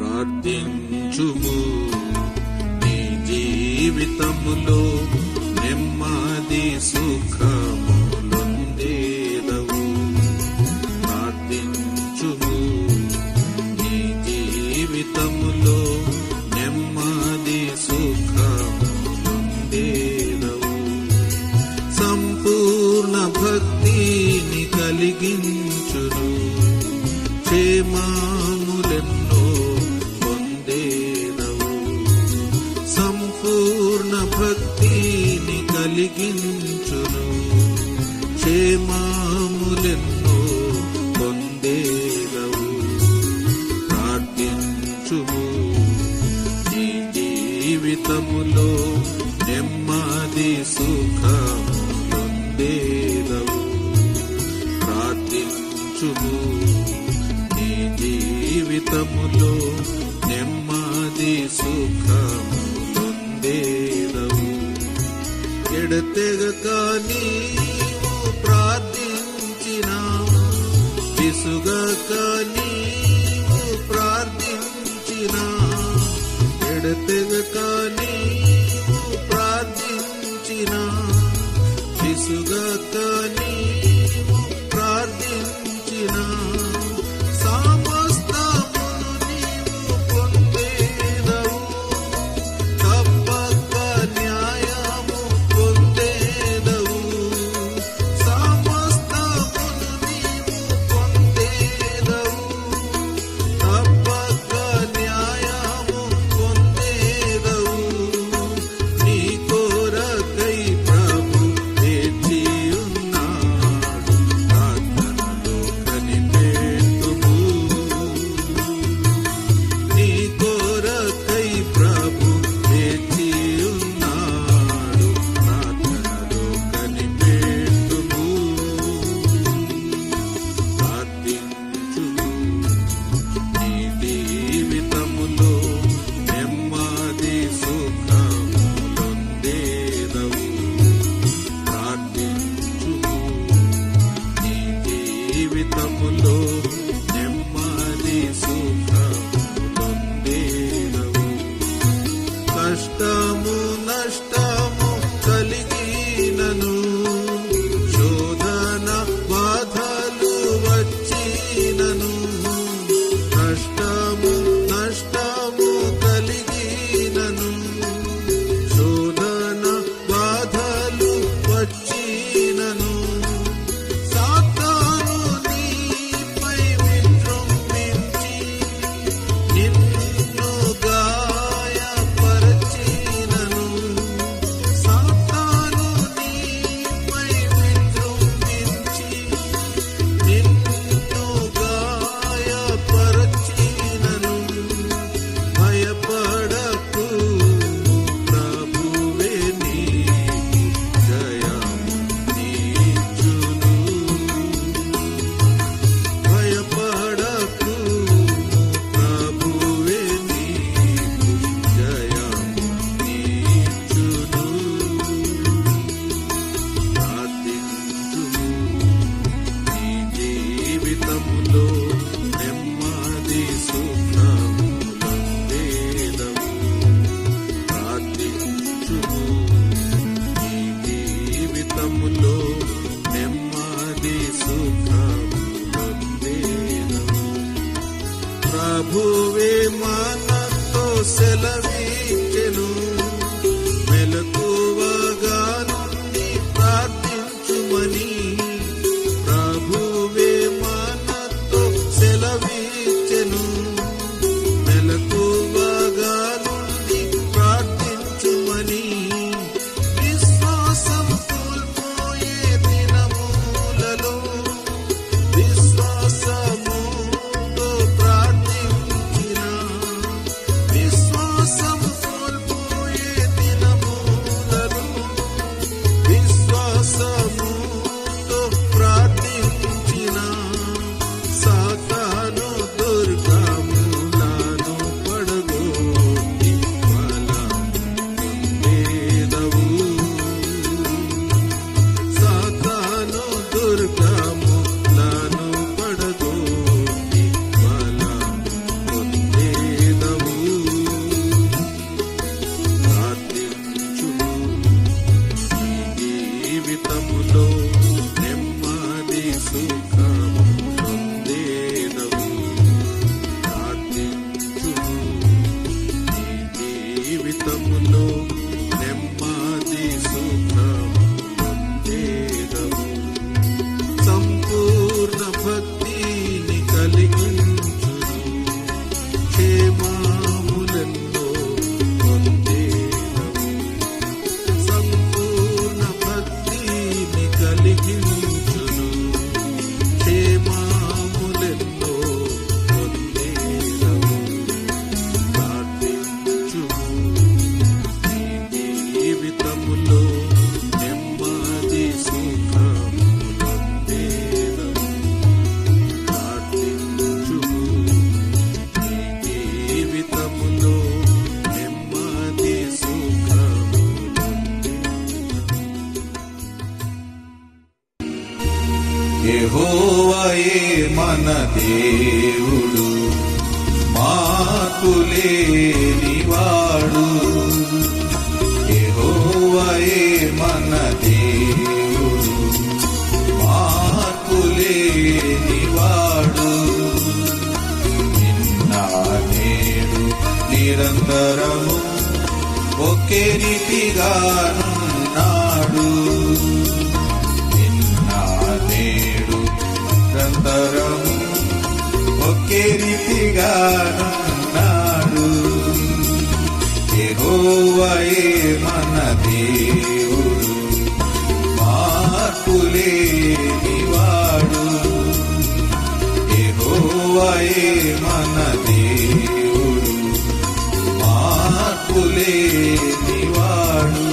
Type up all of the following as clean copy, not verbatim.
ప్రార్థించుము. నీ జీవితములో నెమ్మది సుఖములొందేదవు. ప్రార్థించుము. నీ జీవితములో నెమ్మది సుఖములొందేదవు. సంపూర్ణ భక్తిని కలిగించును. క్షేమములెన్నో పొందేదవు. సంపూర్ణ భక్తిని కలిగించును. క్షేమములెన్నో పొందేదవు. ప్రార్థించుము. నీ జీవితములో నెమ్మది సుఖములొందేదవు. ప్రార్థించుము. నీ జీవితములో నెమ్మది సుఖములొందేదవు. ఎడతెగక నీవు ప్రార్థించినా, విసుగక నీవు ప్రార్థించినా, ఎడతెగక నీవు ప్రార్థించినా, విసుగక నీవు ప్రార్థించినా, సమస్తమును నీవు పొందేదవు. తప్పక న్యాయము పొందేదవు. సమస్తమును నీవు పొందేదవు. తప్పక న్యాయము పొందేదవు. నీ కొరకై ప్రభు వేచి ఉన్నాడు. ప్రార్థనలో కనిపెట్టుము. నీ కొరకై ప్రభు వేచి ఉన్నాడు. ప్రార్థనలో కనిపెట్టుము. ప్రార్థించుము. నీ జీవితములో నెమ్మది సుఖములొందేదవు. ప్రార్థించుము. నీ జీవితములో నెమ్మది సుఖములొందేదవు. కష్టము నష్టము కలిగినను, శోధన బాధలు వచ్చినను, కష్టము నష్టము కలిగినను, శోధన బాధలు వచ్చినను, సాతాను నీపై విజృంభించి నిన్ను గాయపరచినను, సాతాను నీపై విజృంభించి నిన్ను గాయపరచినను, భయపడకు, ప్రభువే నీకు జయమునిచ్చును. భయపడకు, ప్రభువే నీకు జయమునిచ్చును. ప్రార్థించుము. నీ జీవితములో నెమ్మది సుఖములొందేదవు. ప్రార్థించుము. నీ జీవితములో నెమ్మది సుఖములొందేదవు. ప్రభువే మనతో సెలవిచ్చెను. మెలకువగా నుండి ప్రార్థించుమని. ప్రభువే మనతో సెలవిచ్చెను. మెలకువగా నుండి ప్రార్థించుమని. విశ్వాసం కోల్పోయే దినములలో విశ్వాసముతో ప్రార్థించిన, విశ్వాసం దేవుడు, మార్పులేనివాడు. యెహోవాయే మన దేవుడు, మార్పులేనివాడు. నిన్న నేడు నిరంతరము ఒకే రీతిగానున్నాడు. నిన్న నేడు నిరంతరము ఒకే రీతిగానున్నాడు. యెహోవాయే మన దేవుడు, మార్పులేనివాడు. యెహోవాయే మన దేవుడు, మార్పులేనివాడు.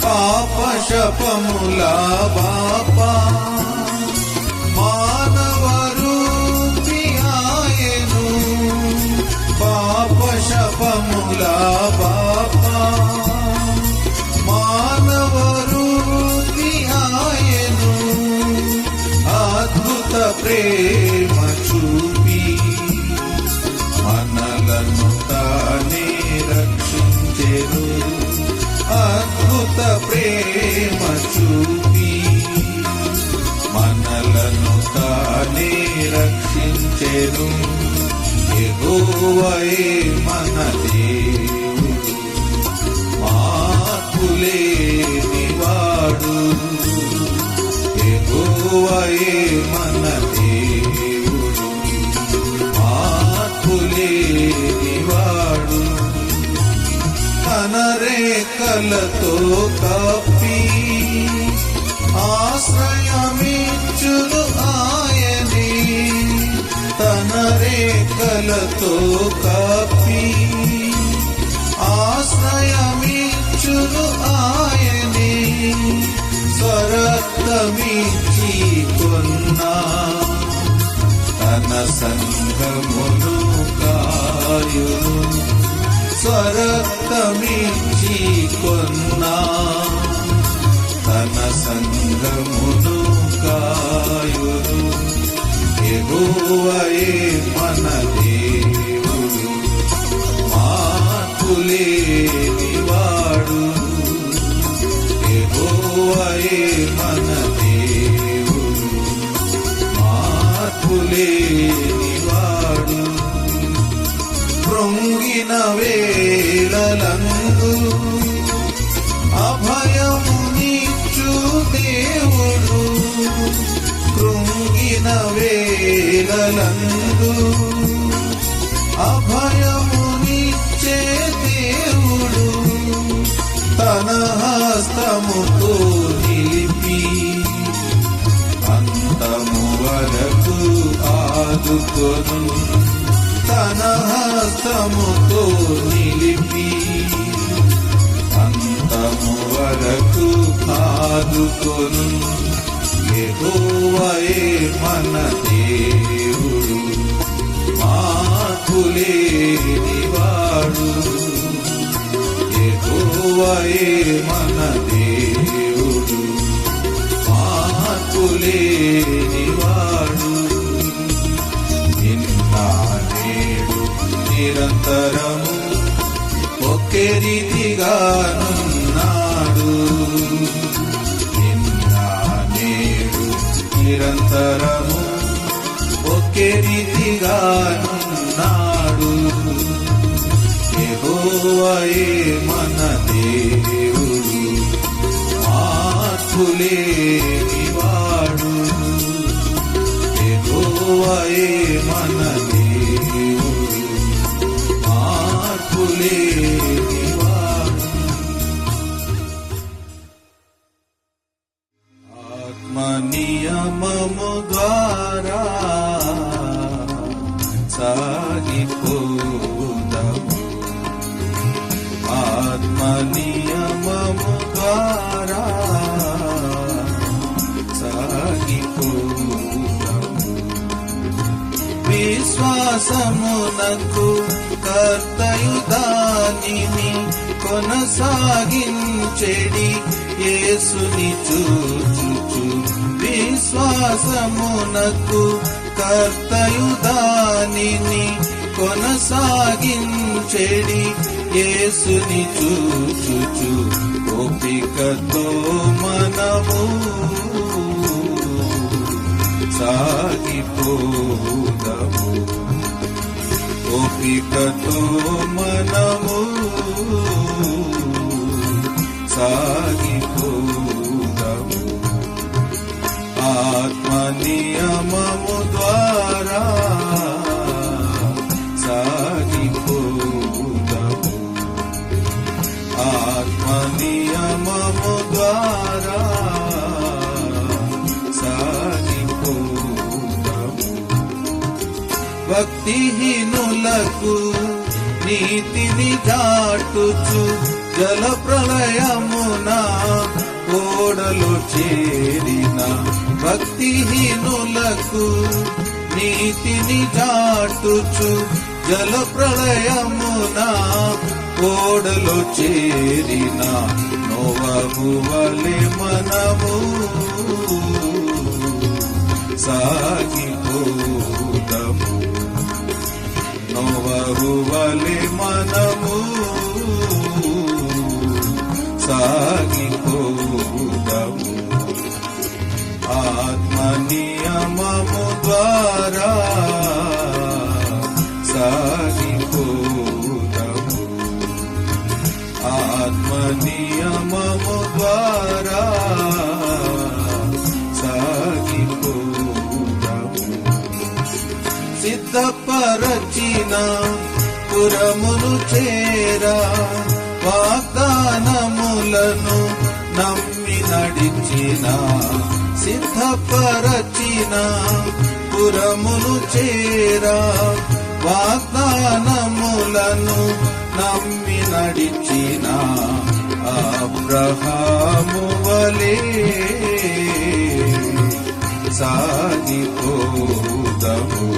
పాప శపముల బాపా మానవ రూపి ఆయను. పాప శపముల బాపా మానవ రూపి ఆయను. అద్భుత ప్రేమ చూపి మనలను తానే రక్షించెను. అద్భుత ప్రేమ చూపి మనలను తానే రక్షించెను. యెహోవాయే మన దేవుడు, మార్పులేనివాడు. యెహోవాయే మన దేవుడు, మార్పులేనివాడు. తన రేఖలతో కప్పి ఆశ్రయమిచ్చును ఆయనే. తన రేఖలతో కప్పి ఆశ్రయమిచ్చును ఆయనే. స్వరక్తమిచ్చి కొన్నా తన సంఘమును కాయును. స్వరక్తమిచ్చి కొన్నా తన సంఘమును కాయును. యెహోవాయే మన దేవుడు, మార్పులేనివాడు. యెహోవాయే మన దేవుడు, మార్పులేనివాడు. కృంగిన వేళలందు అభయమునిచ్చు దేవుడు. కృంగిన వేళలందు అభయమునిచ్చే దేవుడు. తన హస్తముతో నిలిపి అంతము వరకు ఆదుకొను. తన హస్తముతో నిలిపి అంతము వరకు ఆదుకొను. యెహోవాయే మన దేవుడు, మార్పులేనివాడు. యెహోవాయే మన దేవుడు, మార్పులేనివాడు. నిన్న నేడు నిరంతరము ఒకే రీతిగానున్నాడు. నిన్న నేడు నిరంతరము ఒకే రీతిగానున్నాడు. యెహోవాయే మన దేవుడు, మార్పులేనివాడు. యెహోవాయే మన దేవుడు, మార్పులేనివాడు. ఆత్మ నియమము ద్వారా సాగిపోదాము. ఆత్మ నియమము ద్వారా సాగిపోదాము. విశ్వాసమునకు కర్తయు దానిని కొనసాగించెడి యేసుని చూచుచు విశ్వాసమునకు కర్తయు దానిని కొనసాగించెడి యేసుని చూచుచు ఓపికతో మనము సాగిపోదము ఓపికతో మనము సాగిపోదము ఆత్మ నియమము ద్వారా సాగిపోదము ఆత్మ నియమము ద్వారా సాగిపోదము భక్తిహీనులకు నీతిని దాటుచు జల ప్రళయమున ఓడలో చేరిన భక్తిహీనులకు నీతిని దాటుచు జల ప్రళయమున ఓడలో చేరిన నోవహు వలె మనము సాగిపోదము నోవహు వలె మనము సాగిపోదము ఆత్మ నియమము ద్వారా సాగిపోదము ఆత్మ నియమము ద్వారా సాగిపోదము సిద్ధపరచిన పురమును చేరా వాగ్దానములను నమ్మి నడిచిన సిద్ధపరచిన పురమును చేరా వాగ్దానములను నమ్మి నడిచిన అబ్రహాము వలె సాగిపోదము